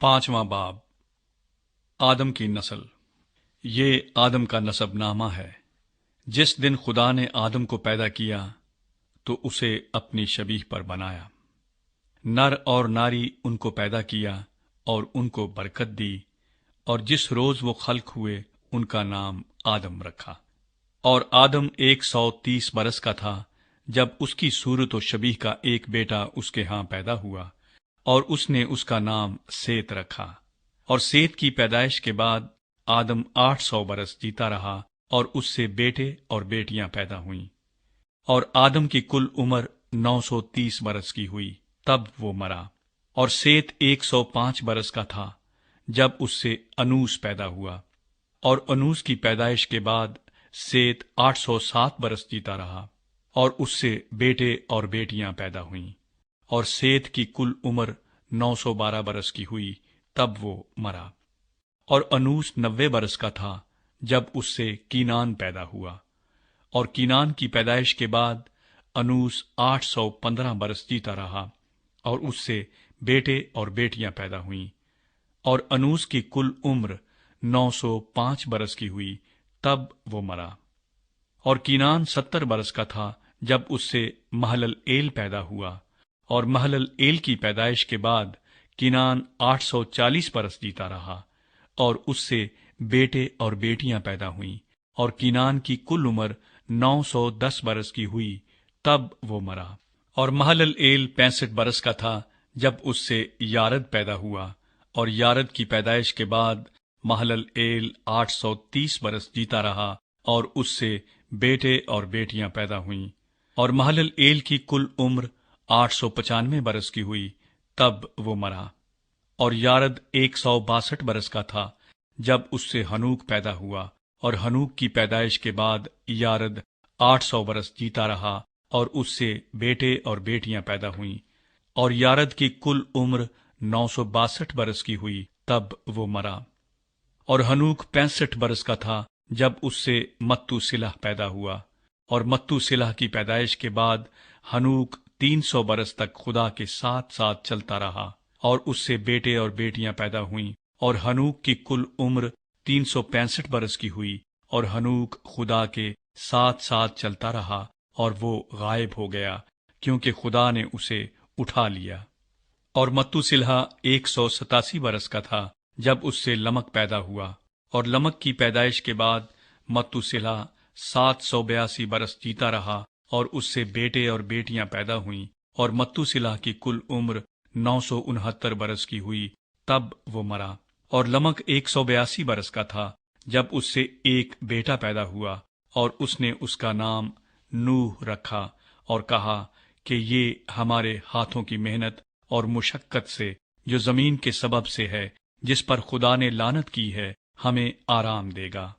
5واں باب آدم کی نسل۔ یہ آدم کا نسب نامہ ہے۔ جس دن خدا نے آدم کو پیدا کیا تو اسے اپنی شبیہ پر بنایا، نر اور ناری ان کو پیدا کیا اور ان کو برکت دی، اور جس روز وہ خلق ہوئے ان کا نام آدم رکھا۔ اور آدم 130 برس کا تھا جب اس کی صورت و شبیہ کا ایک بیٹا اس کے ہاں پیدا ہوا، اور اس نے اس کا نام سیت رکھا۔ اور سیت کی پیدائش کے بعد آدم 800 برس جیتا رہا، اور اس سے بیٹے اور بیٹیاں پیدا ہوئیں۔ اور آدم کی کل عمر 930 برس کی ہوئی، تب وہ مرا۔ اور سیت 105 برس کا تھا جب اس سے انوس پیدا ہوا، اور انوس کی پیدائش کے بعد سیت 807 برس جیتا رہا، اور اس سے بیٹے اور بیٹیاں پیدا ہوئیں۔ اور سیت کی کل عمر 912 برس کی ہوئی، تب وہ مرا۔ اور انوس 90 برس کا تھا جب اس سے کینان پیدا ہوا، اور کینان کی پیدائش کے بعد انوس 815 برس جیتا رہا، اور اس سے بیٹے اور بیٹیاں پیدا ہوئیں۔ اور انوس کی کل عمر 905 برس کی ہوئی، تب وہ مرا۔ اور کینان 70 برس کا تھا جب اس سے مہلل ایل پیدا ہوا، اور مہلل ایل کی پیدائش کے بعد کینان 840 برس جیتا رہا، اور اس سے بیٹے اور بیٹیاں پیدا ہوئیں۔ اور کینان کی کل عمر 910 برس کی ہوئی، تب وہ مرا۔ اور مہلل ایل 65 برس کا تھا جب اس سے یارد پیدا ہوا، اور یارد کی پیدائش کے بعد مہلل ایل 830 برس جیتا رہا، اور اس سے بیٹے اور بیٹیاں پیدا ہوئیں۔ اور مہلل ایل کی کل عمر 895 برس کی ہوئی، تب وہ مرا۔ اور یارد 162 برس کا تھا جب اس سے ہنوک پیدا ہوا، اور ہنوک کی پیدائش کے بعد یارد 800 برس جیتا رہا، اور اس سے بیٹے اور بیٹیاں پیدا ہوئیں۔ اور یارد کی کل عمر 962 برس کی ہوئی، تب وہ مرا۔ اور ہنوک 65 برس کا تھا جب اس سے متو سلح پیدا ہوا، اور متو سلح کی پیدائش کے بعد ہنوک 300 برس تک خدا کے ساتھ ساتھ چلتا رہا، اور اس سے بیٹے اور بیٹیاں پیدا ہوئیں۔ اور ہنوک کی کل عمر 365 برس کی ہوئی، اور ہنوک خدا کے ساتھ ساتھ چلتا رہا، اور وہ غائب ہو گیا کیونکہ خدا نے اسے اٹھا لیا۔ اور متو سلح 187 برس کا تھا جب اس سے لمک پیدا ہوا، اور لمک کی پیدائش کے بعد متو سلح 782 برس جیتا رہا، اور اس سے بیٹے اور بیٹیاں پیدا ہوئیں۔ اور متو سلح کی کل عمر 969 برس کی ہوئی، تب وہ مرا۔ اور لمک 182 برس کا تھا جب اس سے ایک بیٹا پیدا ہوا، اور اس نے اس کا نام نوح رکھا، اور کہا کہ یہ ہمارے ہاتھوں کی محنت اور مشقت سے جو زمین کے سبب سے ہے، جس پر خدا نے لعنت کی ہے، ہمیں آرام دے گا۔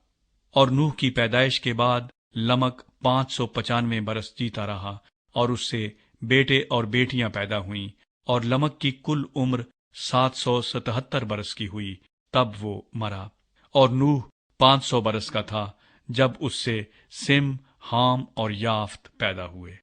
اور نوح کی پیدائش کے بعد لمک 595 برس جیتا رہا، اور اس سے بیٹے اور بیٹیاں پیدا ہوئیں۔ اور لمک کی کل عمر 777 برس کی ہوئی، تب وہ مرا۔ اور نوح 500 برس کا تھا جب اس سے سم، حام اور یافت پیدا ہوئے۔